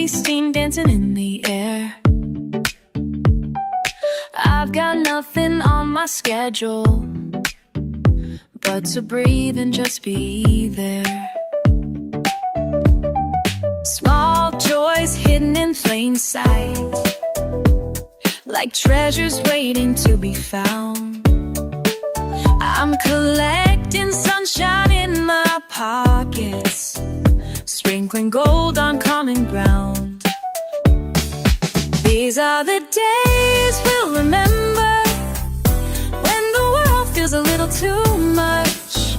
feasting, dancing in the air. I've got nothing on my schedule but to breathe and just be there. Small joys hidden in plain sight, like treasures waiting to be found. I'm collecting sunshine in my pockets, sprinkling gold on common ground. These are the days we'll remember, when the world feels a little too much.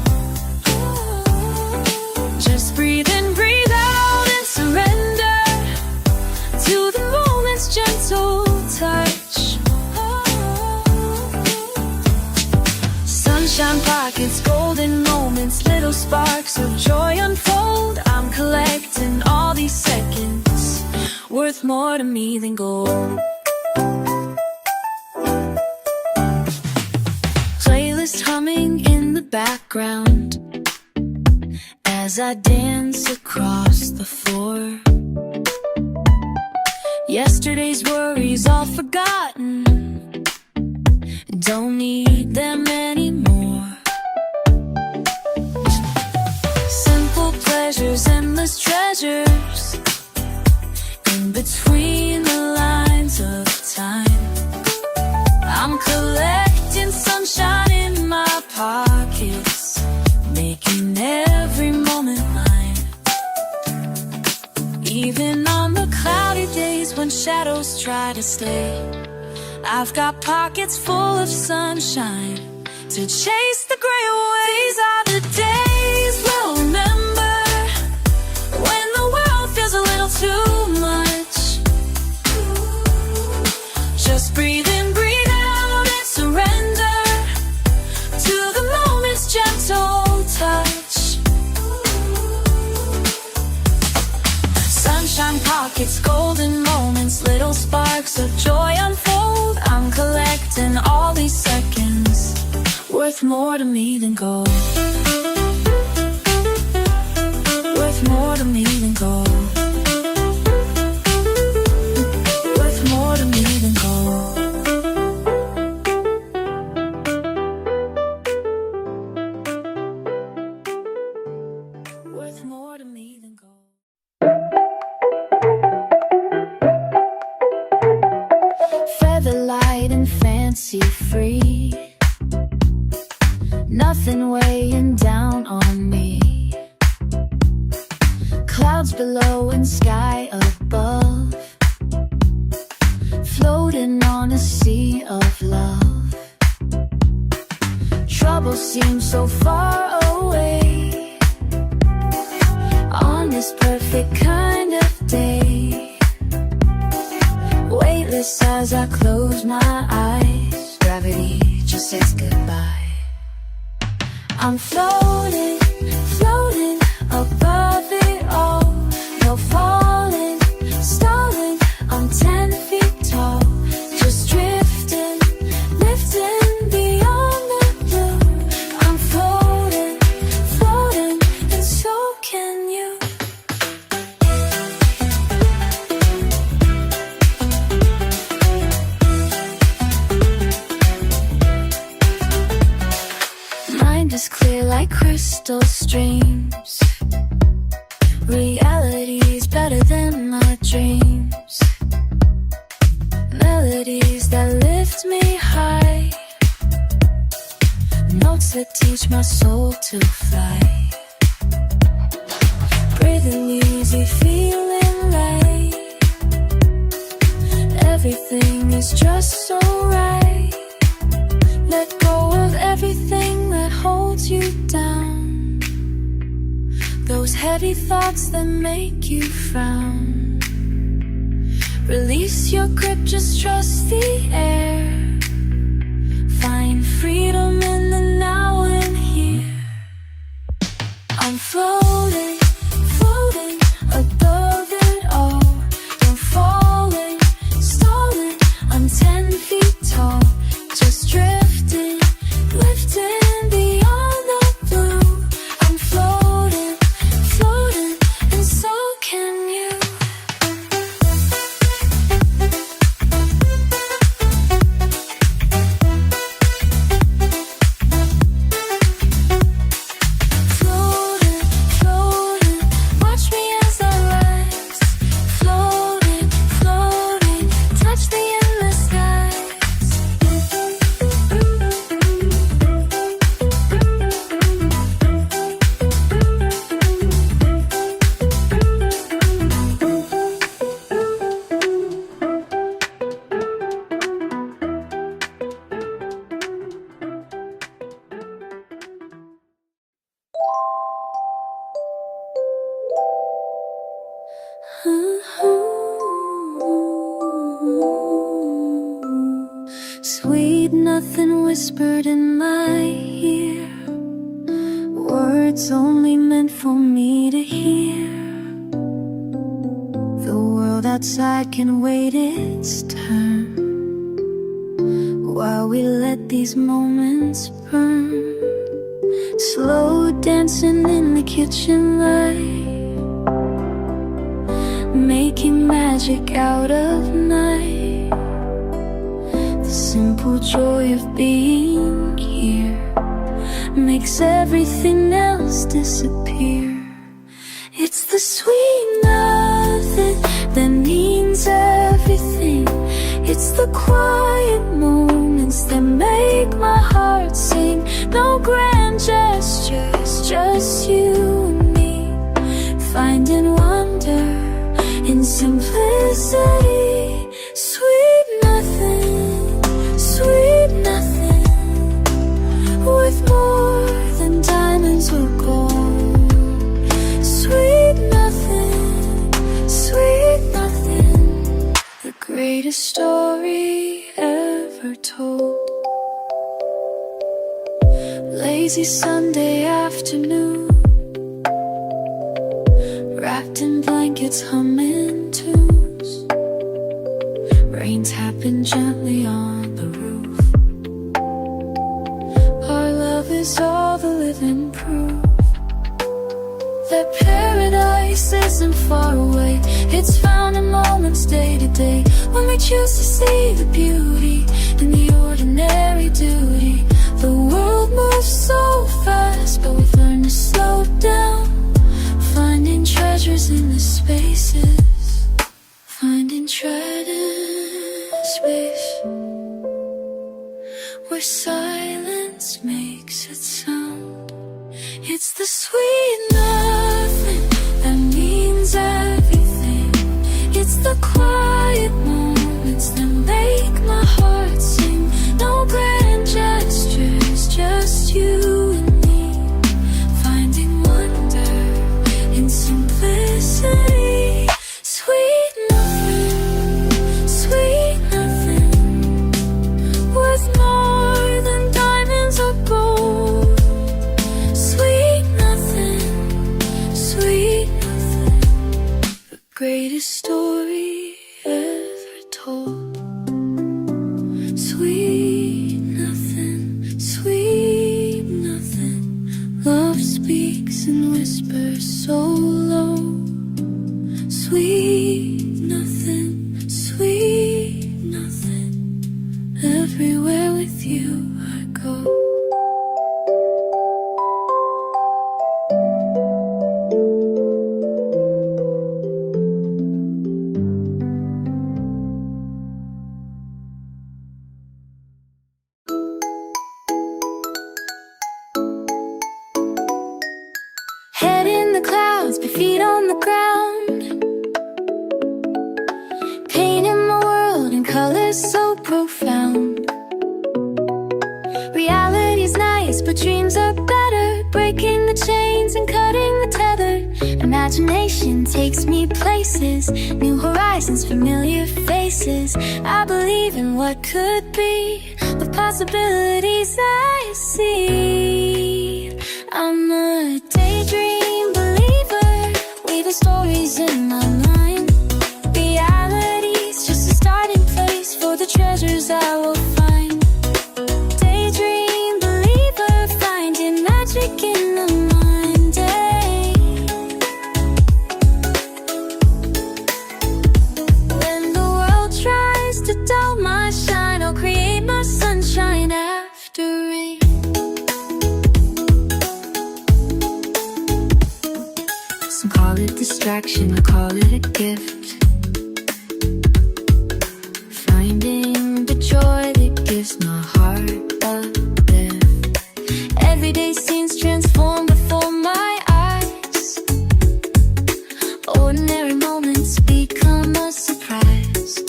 Just breathe in, breathe out, and surrender to the moment's gentle touch. Sunshine pockets, golden moments, little sparks of joy unfold. I'm collecting all these seconds, worth more to me than gold. Playlist humming in the background as I dance across the floor. Yesterday's worries all forgotten, don't need them anymore. Simple pleasures, endless treasures, in between the lines of time. I'm collecting sunshine in my pockets, making every moment mine. Even on the cloudy days when shadows try to stay, I've got pockets full of sunshine to chase the gray away. These are the days we'll remember, when the world feels a little too much. Just breathe in, breathe out, and surrender to the moment's gentle touch. Sunshine pockets, golden moments, little sparks of joy unfold. I'm collecting all these seconds, worth more to me than gold. Worth more to me than gold. Worth more to me than gold. Worth more to me than gold. Featherlight and fancy free, nothing weighing down on me. Clouds below and sky above, floating on a sea of love. Trouble seems so far away on this perfect kind of day. Weightless as I close my eyes, gravity just says goodbye. I'm floating, floating above it all. No falling, stalling, I'm 10 feet tall. Just drifting, lifting beyond the blue. I'm floating, floating, and so can you. Mind is clear like crystal streams. Reality's better than my dreams. Melodies that lift me high, notes that teach my soul to fly. Breathing easy, feeling light. Everything is just so right. Let go of everything that holds you down, those heavy thoughts that make you frown. Release your grip, just trust the air. Find freedom in the now and here. I'm floating, floating above it all. Don't falling, stalling, I'm 10 feet tall. Just drifting, lifting beyond the blue. I'm floating, floating, and so can you. nothing whispered in my ear, words only meant for me to hear. The world outside can wait its turn, while we let these moments burn. Slow dancing in the kitchen light, making magic out of night. The simple joy of being here makes everything else disappear. It's the sweet nothing that means everything. It's the quiet moments that make my heart sing. No grand gestures, just you and me, finding wonder in simplicity. Sweet nothing, with more than diamonds or gold. Sweet nothing, the greatest story ever told. Lazy Sunday afternoon, wrapped in blankets, humming tunes. Rain tapping gently on the roof. Our love is all the living proof that paradise isn't far away. It's found in moments day to day, when we choose to see the beauty in the ordinary duty. The world moves so fast, but we've learned to slow down, finding treasures in the spaces, finding space where silence makes its sound. It's the sweet nothing that means everything. It's the quiet moments that make my heart sing. No grand gestures, just you and me, finding wonder in simplicity. Sweet nothing, worth more than diamonds or gold. Sweet nothing, the greatest story ever told. Sweet nothing, love speaks and whispers so low. Sweet nothing, everywhere with you I go. Head in the clouds, but feet on the ground, painting my world in colors so profound. Reality's nice, but dreams are better, breaking the chains and cutting the tether. Imagination takes me places, new horizons, familiar faces. I believe in what could be, the possibilities I see. I'm a daydream believer, weaving stories in my mind. Reality's just a starting place for the treasures I will find. Daydream believer, finding magic in the mind. When the world tries to dull my shine, I'll create my sunshine after rain. Some call it distraction, I call it a gift. Finding the joy that gives my heart a lift. Everyday scenes transform before my eyes. Ordinary moments become a surprise.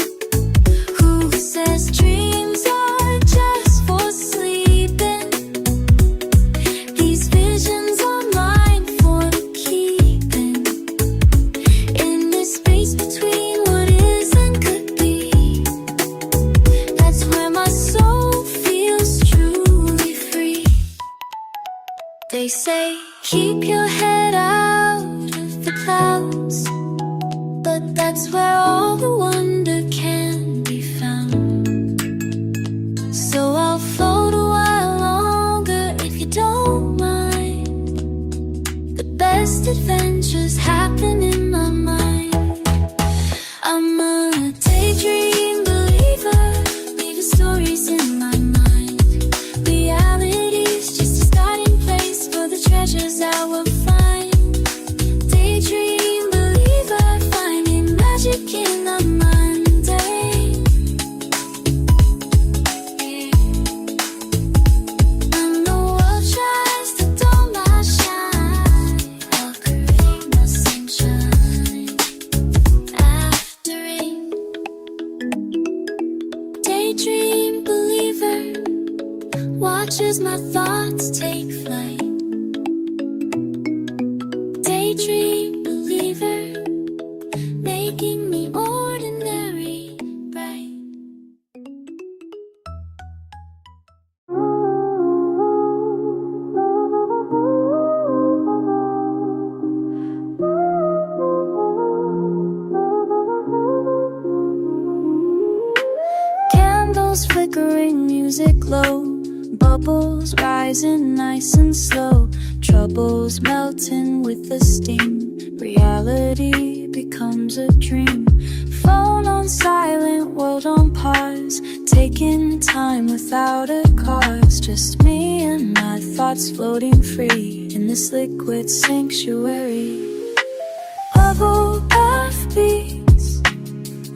Who says dreams are just for sleeping? These visions are mine for the keeping. In this space between what is and could be, that's where my soul feels They say, keep your head out of the clouds, but that's where all the wonder can be found. So I'll float a while longer if you don't mind. The best adventures happen in my mind. I'm a daydream believer, leaving stories in my mind. Reality's just a starting place for the treasures I will find. Daydream believer, finding magic in the mundane. When the world tries to dull my shine, I'll create my sunshine after rain. Daydream believer, watch as my thoughts take flight. Daydream believer, making me ordinary bright. Candles flickering, music low, bubbles rising nice and slow. Troubles melting with the steam, reality becomes a dream. Phone on silent, world on pause, taking time without a cause. Just me and my thoughts floating free in this liquid sanctuary. Bubble bath beats,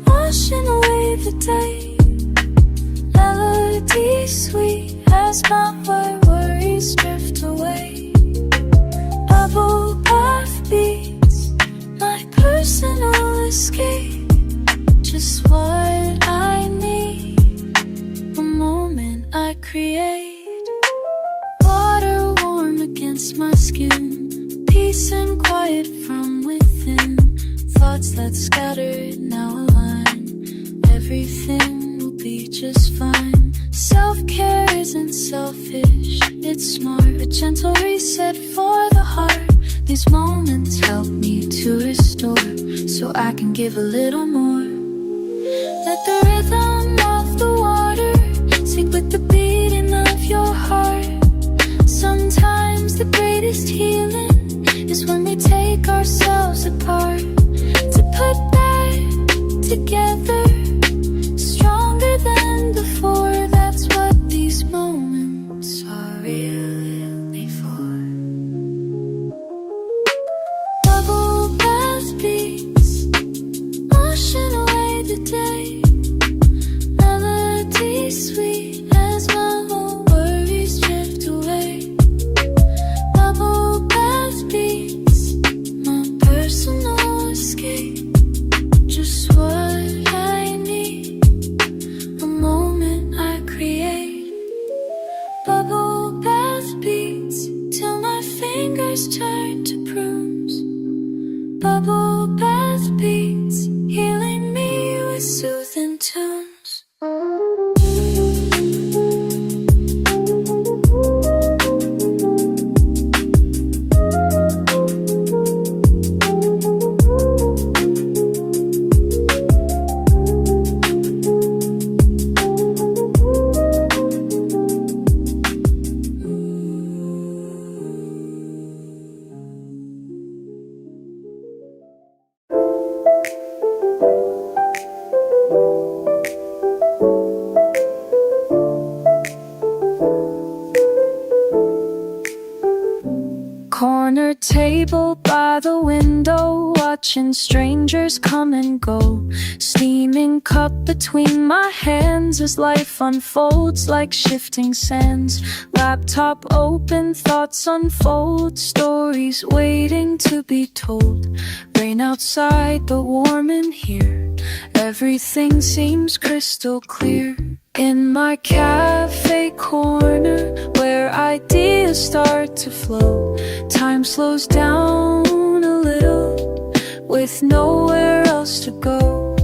washing away the day. Melody sweet as my worries drift away. Bubble bath beats, my personal escape. Just what I need, a moment I create. Water warm against my skin, peace and quiet from within. Thoughts that scattered now align, everything will be just fine. Self-care isn't selfish, it's smart. A gentle reset for the heart. These moments help me to restore, so I can give a little more. Let the rhythm of the water sync with the beating of your heart. Sometimes the greatest healing is when we take ourselves apart, to put back together, stronger than before. That's what these moments are really for. Bubble bath beats, washing away the day. Melody sweet as my whole worries drift away. Bubble bath beats, my personal escape. Just what I need, a moment I create. Bubble bath beats till my fingers turn to prunes. Bubble bath beats, healing me with soothing tunes. Corner table by the window, watching strangers come and go. Steaming cup between my hands as life unfolds like shifting sands. Laptop open, thoughts unfold, stories waiting to be told. Rain outside but warm in here, everything seems crystal clear. In my cafe corner, where ideas start to flow, time slows down a little, with nowhere else to go.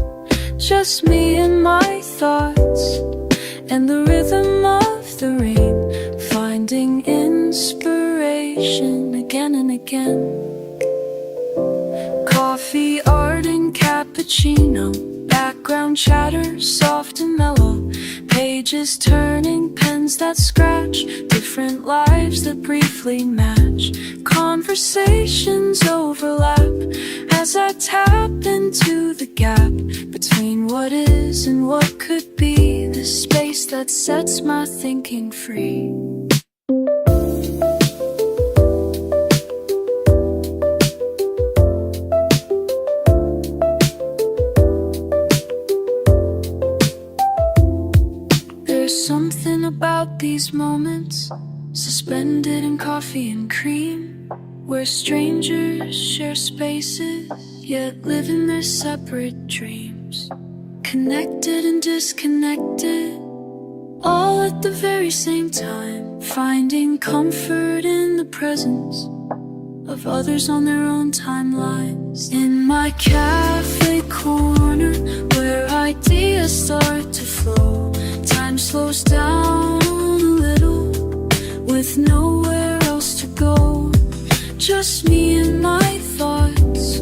Just me and my thoughts, and the rhythm of the rain, finding inspiration. conversation again and again. Coffee, art, and cappuccino. Background chatter, soft and mellow. Pages turning, pens that scratch. Different lives that briefly match. Conversations overlap as I tap into the gap between what is and what could be. The space that sets my thinking free. There's something about these moments, suspended in coffee and cream, where strangers share spaces, yet live in their separate dreams. Connected and disconnected, all at the very same time, finding comfort in the presence of others on their own timelines. In my cafe corner, where ideas start to flow, time slows down a little, with nowhere else to go. Just me and my thoughts,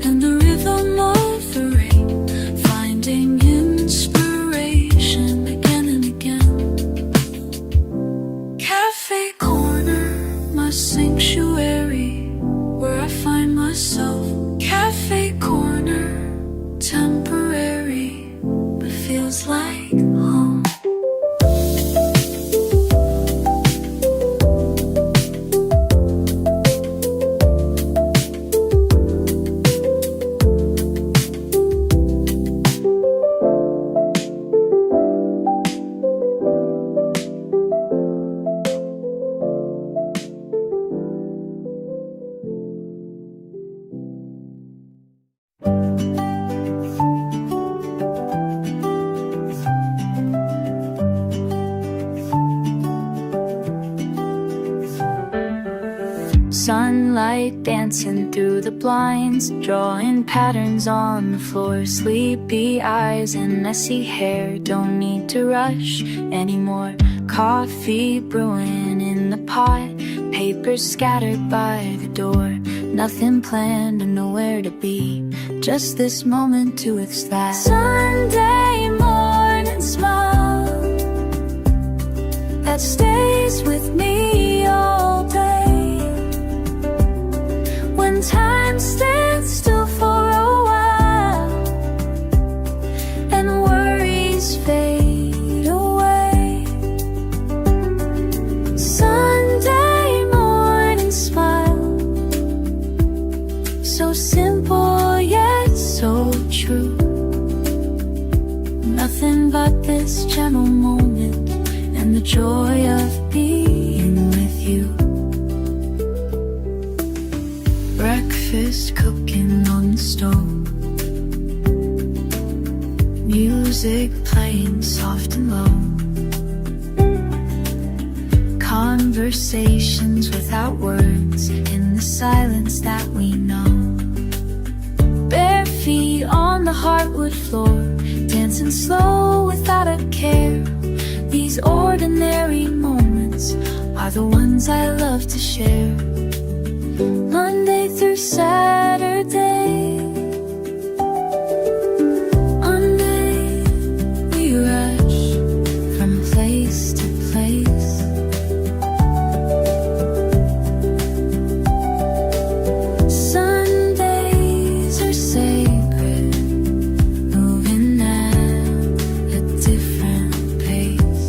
and the rhythm of the rain, finding inspiration again and again. Cafe corner, my sanctuary, where I find myself. Cafe corner, temporary, but feels like home. Sunlight dancing through the blinds, drawing patterns on the floor. Sleepy eyes and messy hair, don't need to rush anymore. Coffee brewing in the pot, papers scattered by the door. Nothing planned and nowhere to be, just this moment to extract. Sunday morning smile that stays with me all day. When time stands still for a while and worries fade away. Sunday morning smile, so simple yet so true. Nothing but this gentle moment and the joy of being with you. Breakfast cooking on the stove, music playing soft and low. Conversations without words in the silence that we know. Bare feet on the hardwood floor, dancing slow without a care. These ordinary moments are the ones I love to share. Monday through Saturday, Monday we rush from place to place. Sundays are sacred, moving at a different pace,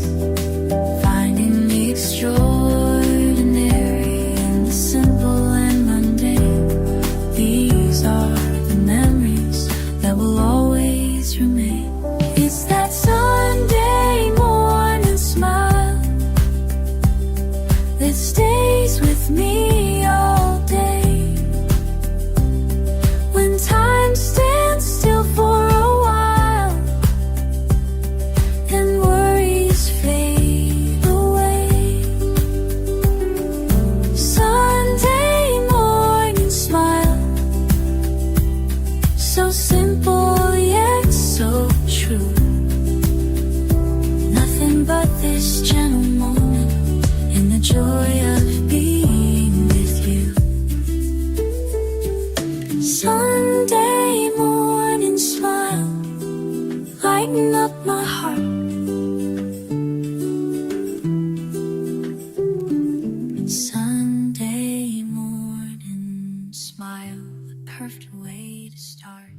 finding the extraordinary in the simple and mundane. These are the memories that will always remain. It's that Sunday morning smile that stays with me all day. When time stands still for a while and worries fade away. Sunday morning smile, so simple yet so brighten up my heart. Sunday morning smile, the perfect way to start.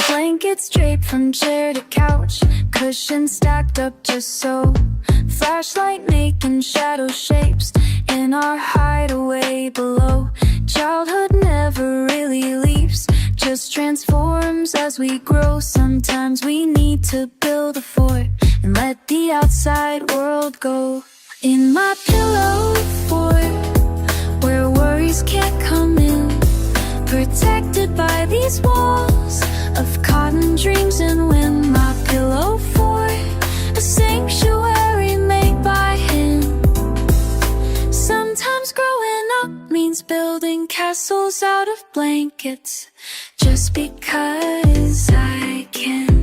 Blankets draped from chair to couch, cushions stacked up just so. Flashlight making shadow shapes in our hideaway below. Childhood never really leaves, just transforms as we grow. Sometimes we need to build a fort and let the outside world go. In my pillow fort, where worries can't come in, protected by these walls of cotton dreams and wind. My pillow fort, a sanctuary made by hand. Sometimes growing up means building castles out of blankets, just because I can.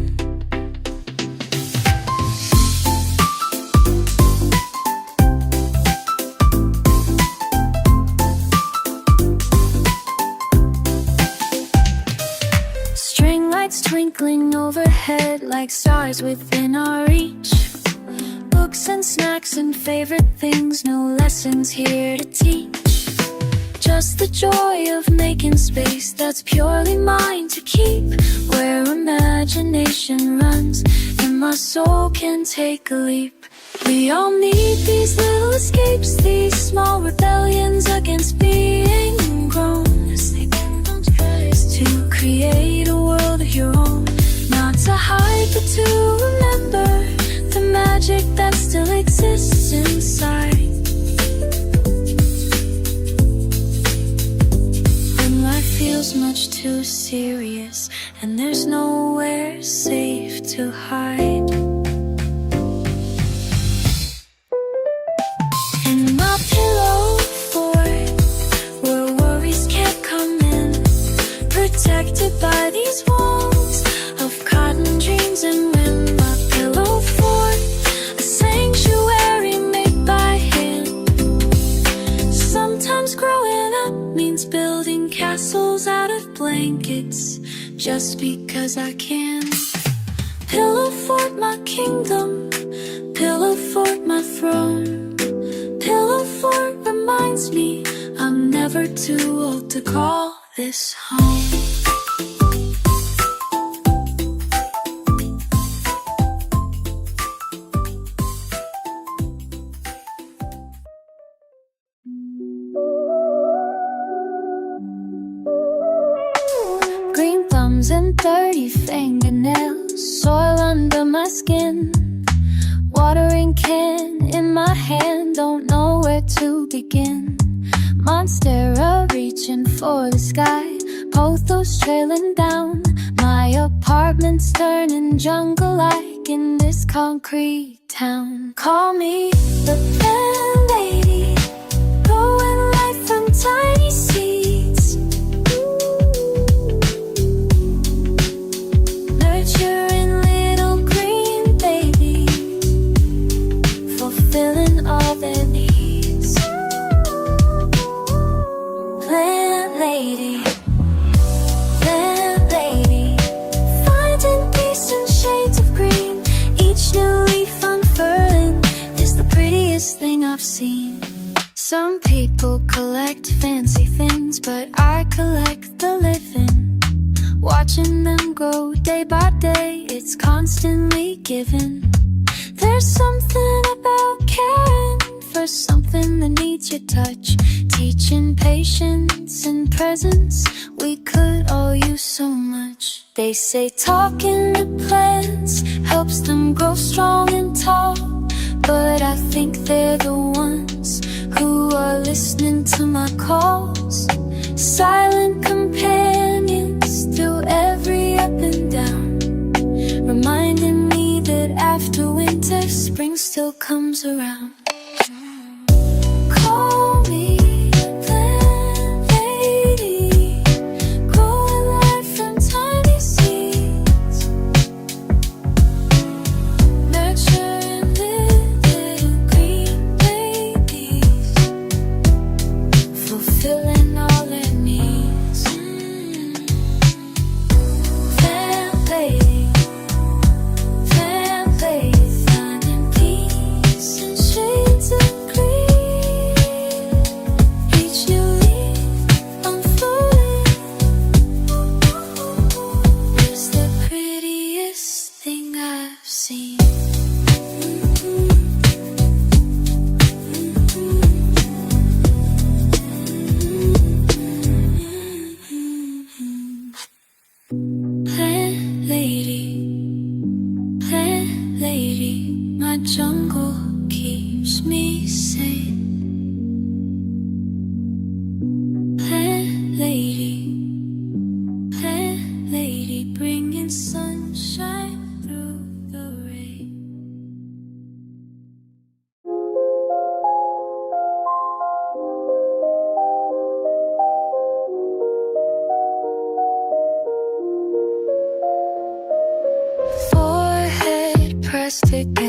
String lights twinkling overhead like stars within our reach. Books and snacks and favorite things, no lessons here to teach. Just the joy of making space that's purely mine to keep, where imagination runs and my soul can take a leap. We all need these little escapes, these small rebellions against being grown, as they to create a world of your own. Not to hide but to remember the magic that still exists inside. When life feels much too serious and there's nowhere safe to hide. In my pillow fort, where worries can't come in, protected by these walls of cotton dreams and wind. My pillow fort, a sanctuary made by hand. Sometimes growing up means building castles out of blankets, just because I can. Pillow fort, my kingdom. Pillow fort, my throne. Pillow fort reminds me I'm never too old to call this home. Green thumbs and dirty fingernails, soil under my skin. Watering can in my hand, don't know where to begin. Monstera reaching for the sky, pothos trailing down. My apartment's turning jungle-like in this concrete town. Call me the pen lady, growing life from tiny seeds, nurturing little green baby, fulfilling all their needs. Plant lady, finding peace in shades of green. Each new leaf unfurling is the prettiest thing I've seen. Some people collect fancy things, but I collect the living. Watching them grow day by day, it's constantly given. There's something about caring for something that needs your touch, teaching patience and presence. We could all use so much. They say talking to plants helps them grow strong and tall, but I think they're the ones who are listening to my calls. Silent companions through every up and down, reminding me that after winter, spring still comes around. Call me plant lady, growing life from tiny seeds, nurturing little green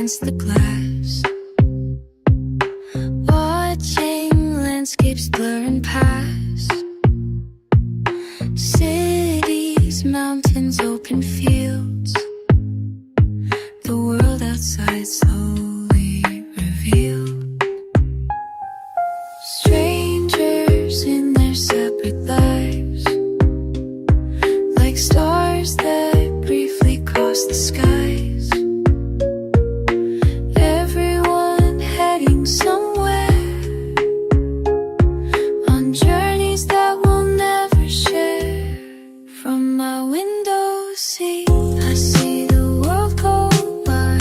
against the glass, watching landscapes blur and pass. Cities, mountains, open fields, the world outside slowly revealed. Strangers in their separate lives, like stars that briefly cross the skies. Everyone heading somewhere, on journeys that we'll never share. From my window seat, I see the world go by,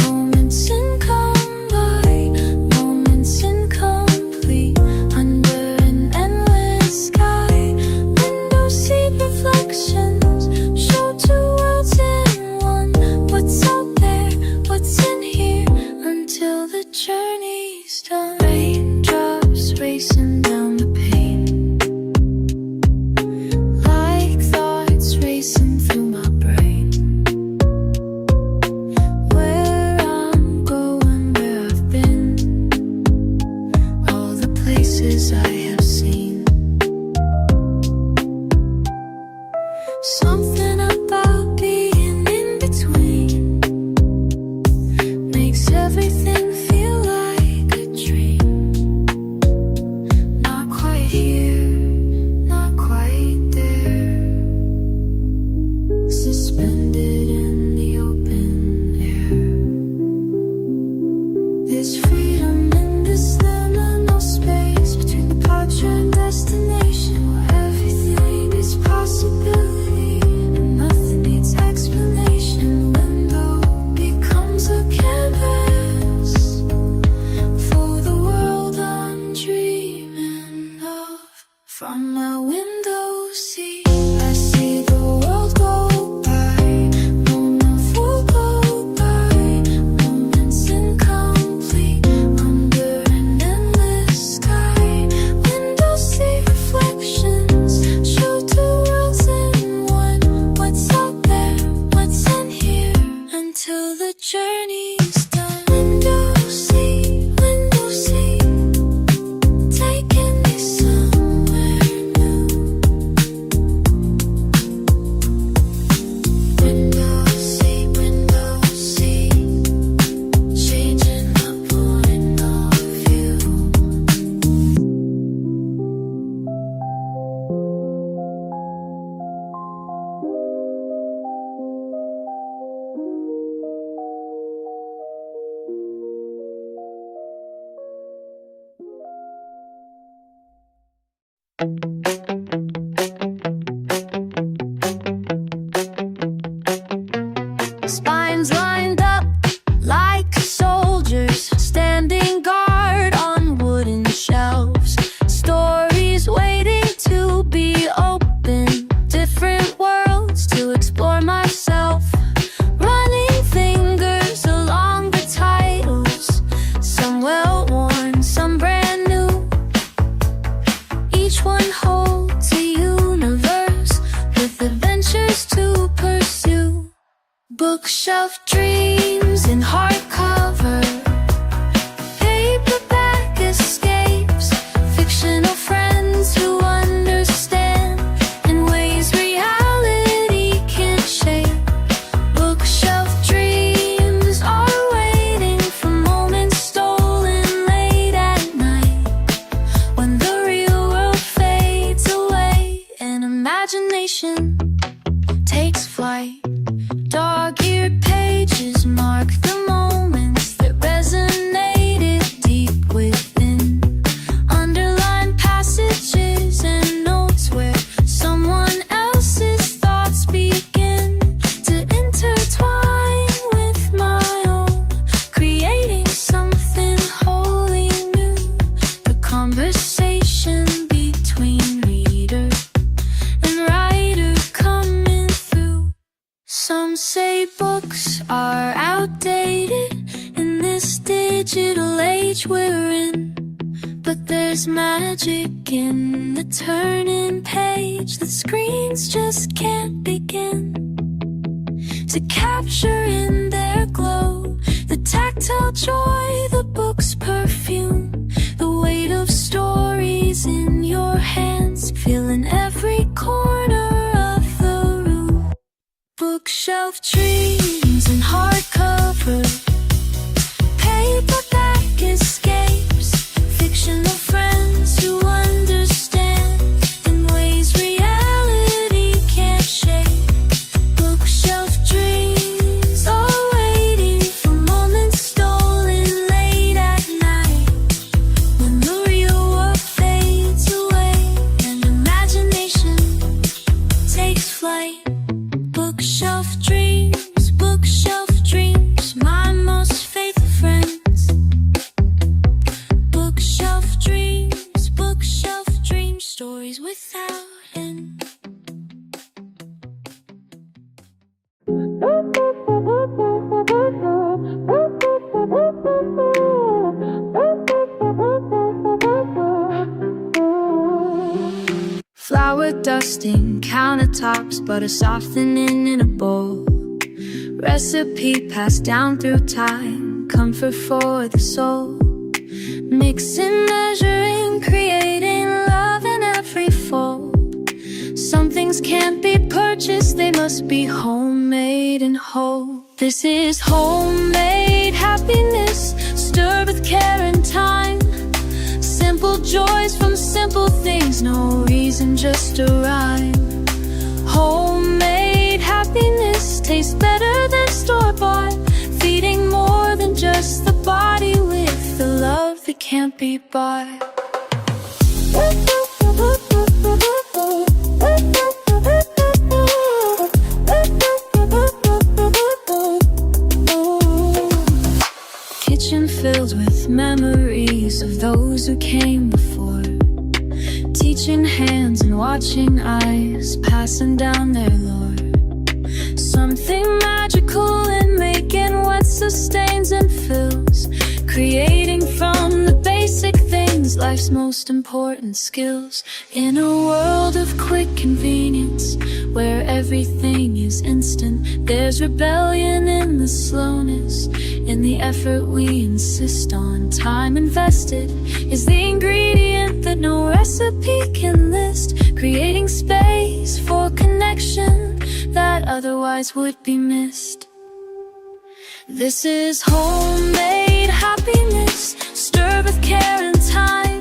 moments incomplete, moments incomplete, under an endless sky. Window seat reflections show two worlds in one. What's out there, what's in here, until the journey's done. Raindrops racing down the pane, like thoughts racing through my brain. Where I'm going, where I've been, all the places I have seen. Something about being in between makes everything feel like a dream. Not quite here, not quite there, suspended in the open air. There's freedom in this liminal space between departure and destination, where everything is possibility and nothing needs explanation. Window becomes a canvas for the world I'm dreaming of. From my window seat, I see the world go by, moments will go by, moments incomplete, under an endless sky. Window seat reflections show two worlds in one. What's out there, what's in here, until the journey's done. Window seat, taking me somewhere new. Window seat, changing my point of view. Spines lined up like soldiers, standing guard on wooden shelves. Stories waiting to be opened, different worlds to explore myself. Running fingers along the titles, some well worn, some brand new. Each one holds a universe with adventures to pursue. Bookshelf dreams in hardcover, paperback escapes, fictional friends who understand in ways reality can't shape. Bookshelf dreams are waiting for moments stolen late at night, when the real world fades away and imagination takes flight. Dog-eared pages mark the moments that resonated deep within. Underlined passages and notes where someone else's thoughts begin to intertwine with my own, creating something wholly new. The conversation between reader and writer coming through. Some say books are outdated in this digital age we're in, but there's magic in the turning page that screens just can't begin to capture in their glow the enjoy the book's perfume, the weight of stories in your hands, filling every corner of the room. Bookshelf dreams and hardcover, paperback escapes, fictional friends who understand in ways reality can't shape. Bookshelf dreams are waiting for moments stolen late at night, when the real world fades away and imagination takes flight. Bookshelf dreams, my most faithful friends. Bookshelf dreams, stories without end. Flour dusting countertops, butter softening in a bowl. Recipe passed down through time, comfort for the soul. Mixing, measuring, creating love in every fold. Some things can't be purchased, they must be homemade and whole. This is homemade happiness, stirred with care and time. Simple joys from simple things, no reason, just a rhyme. Homemade happiness tastes better than store-bought, feeding more than just the body with the love that can't be bought. Kitchen filled with memories of those who came before, teaching hands and watching eyes, passing down their lore. Something magical in making what sustains and fills, creating from the basic things, life's most important skills. In a world of quick convenience, where everything is instant, there's rebellion in the slowness, in the effort we insist on. Time invested is the ingredient that no recipe can list, creating space for connection that otherwise would be missed. This is homemade happiness, stirred with care and time.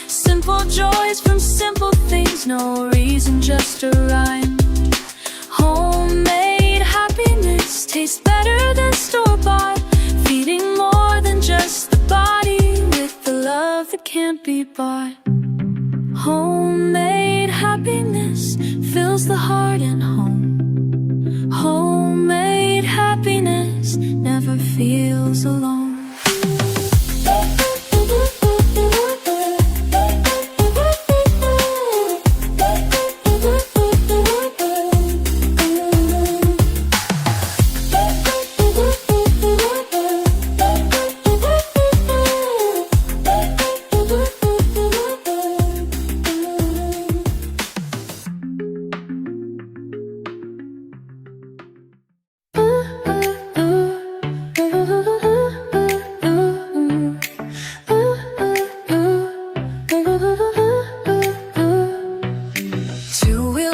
Simple joys from simple things, no reason, just a rhyme. Homemade happiness tastes better than store-bought, feeding more than just the body with the love that can't be bought. Homemade happiness fills the heart and home. Homemade happiness never feels alone.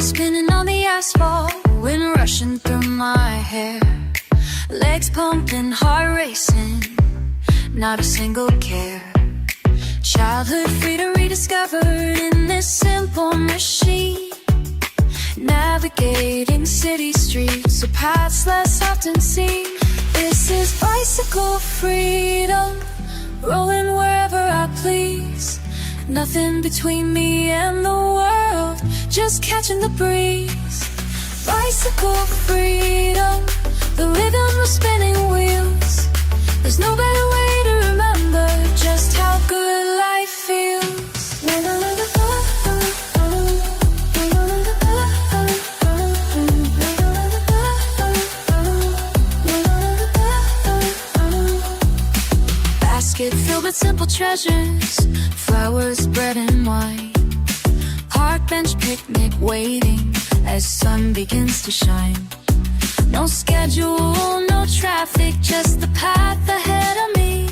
Spinning on the asphalt, wind rushing through my hair, legs pumping, heart racing, not a single care. Childhood freedom rediscovered in this simple machine, navigating city streets, or paths less often seen. This is bicycle freedom, rolling wherever I please. Nothing between me and the world, just catching the breeze. Bicycle freedom, the rhythm of spinning wheels. There's no better way to remember just how good life feels. Basket filled with simple treasures, flowers, bread and wine. Park bench picnic waiting as sun begins to shine. No schedule, no traffic, just the path ahead of me.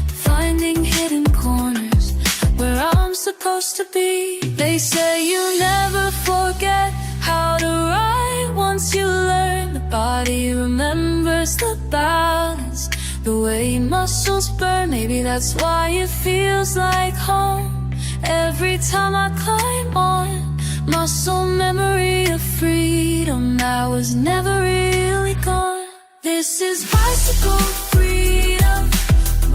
Finding hidden corners where I'm supposed to be. They say you never forget how to write once you learn. The body remembers the balance, the way muscles burn. Maybe that's why it feels like home every time I climb on. Muscle memory of freedom that was never really gone. This is bicycle freedom,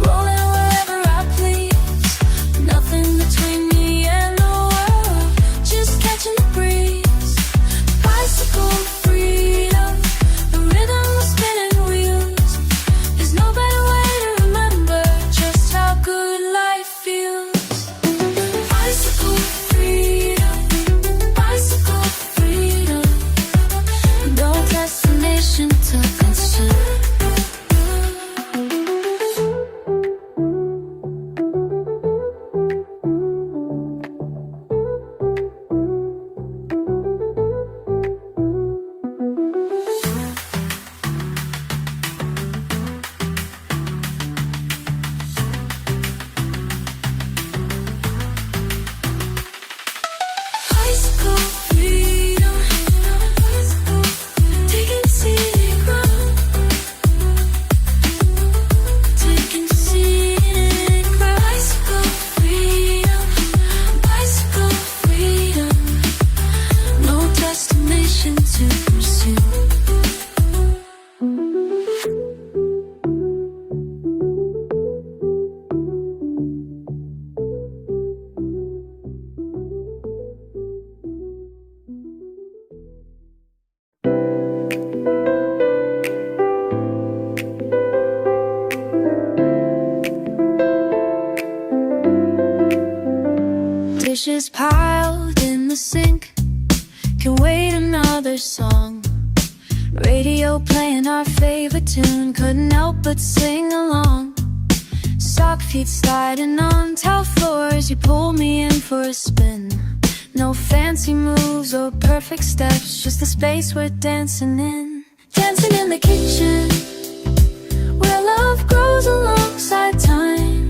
rolling wherever I please. Nothing between me and the world, just catching the breeze. Bicycle freedom, the rhythm of spinning wheels. There's no better way to remember just how good life feels. Bicycle freedom, bicycle freedom. No destination to consume. Bicycle freedom, taking scenic route, taking scenic route. Bicycle freedom, bicycle freedom. No destination to pursue. Dishes piled in the sink, can wait another song. Radio playing our favorite tune, couldn't help but sing along. Sock feet sliding on tile floors, you pull me in for a spin. No fancy moves or perfect steps, just the space we're dancing in. Dancing in the kitchen, where love grows alongside time.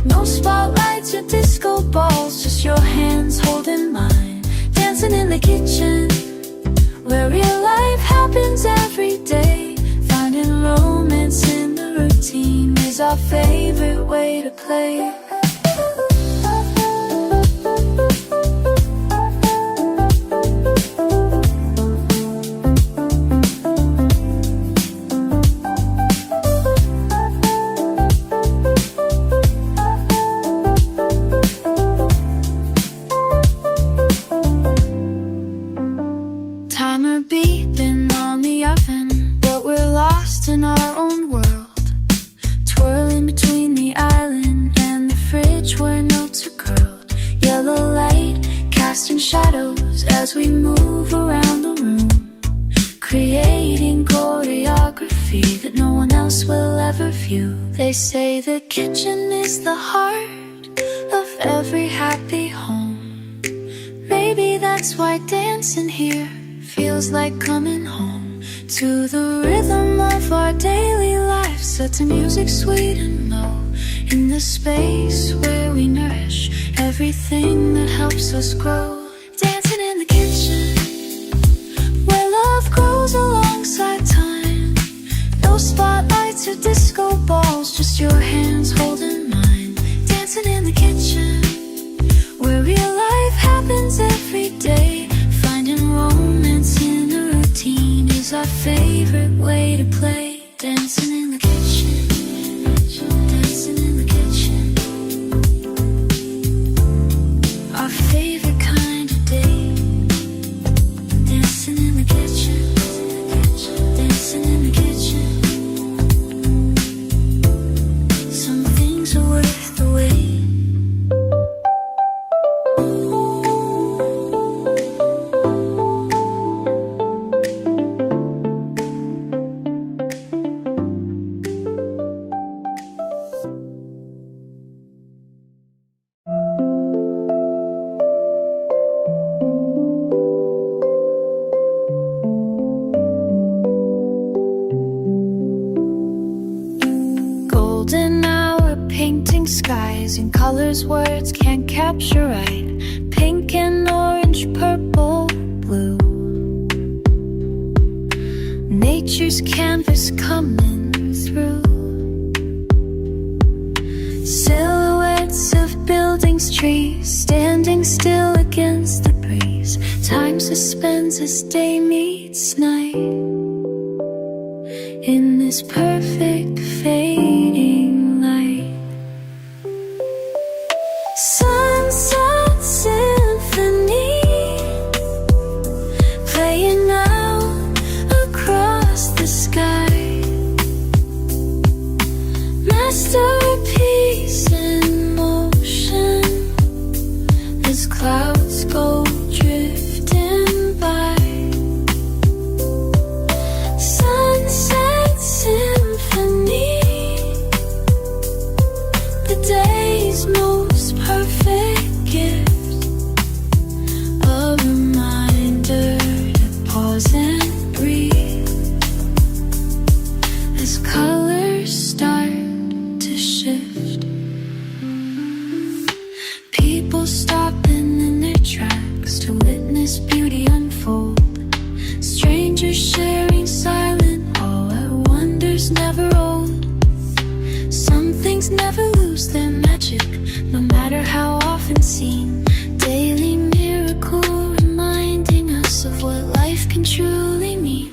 No spotlights or disco balls, just your hands holding mine. Dancing in the kitchen, where real life happens every day. Finding romance in the routine is our favorite way to play. Timer beeping on the oven, but we're lost in our own world. Twirling between the island and the fridge where notes are curled. Yellow light casting shadows as we move around the room, creating choreography that no one else will ever view. They say the kitchen is the heart of every happy home. Maybe that's why dancing here feels like coming home. To the rhythm of our daily life, set to music sweet and low. In the space where we nourish everything that helps us grow. Dancing in the kitchen, where love grows alongside time. No spotlights or disco balls, just your hands holding mine. Dancing in the kitchen, where real life happens every day. Finding romance in the routine is our favorite way to play. Dancing in the kitchen, dancing in the kitchen. Our favorite kind of day. Dancing in the kitchen, dancing in the kitchen. Something skies in colors words can't capture right. Pink and orange, purple, blue. Nature's canvas coming through. Silhouettes of buildings, trees, standing still against the breeze. Time suspends as day meets night. In this perfect fading light. Sunset symphony, playing out across the sky. Masterpiece in motion, as clouds go drifting by. Sunset symphony, the day's most perfect gift. A reminder to pause and breathe as colors start to shift. People stopping in their tracks to witness beauty unfold. Strangers sharing silent awe at wonders never old. Some things never lose their magic, no matter how often seen. Daily miracle reminding us of what life can truly mean.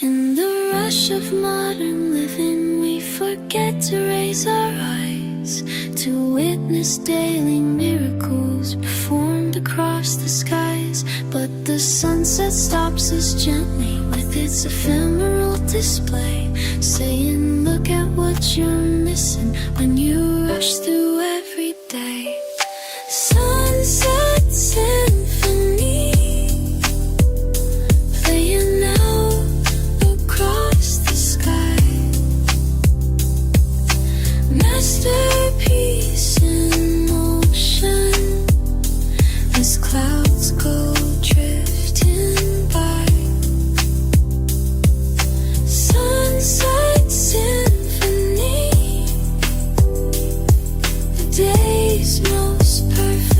In the rush of modern living, we forget to raise our eyes to witness daily miracles performed across the skies. But the sunset stops us gently with its ephemeral display, saying, look at what you're missing when you rush through every day. Sunset symphony, playing out across the sky. Masterpiece in motion, as clouds go drifting by. Sunset symphony, the day's most perfect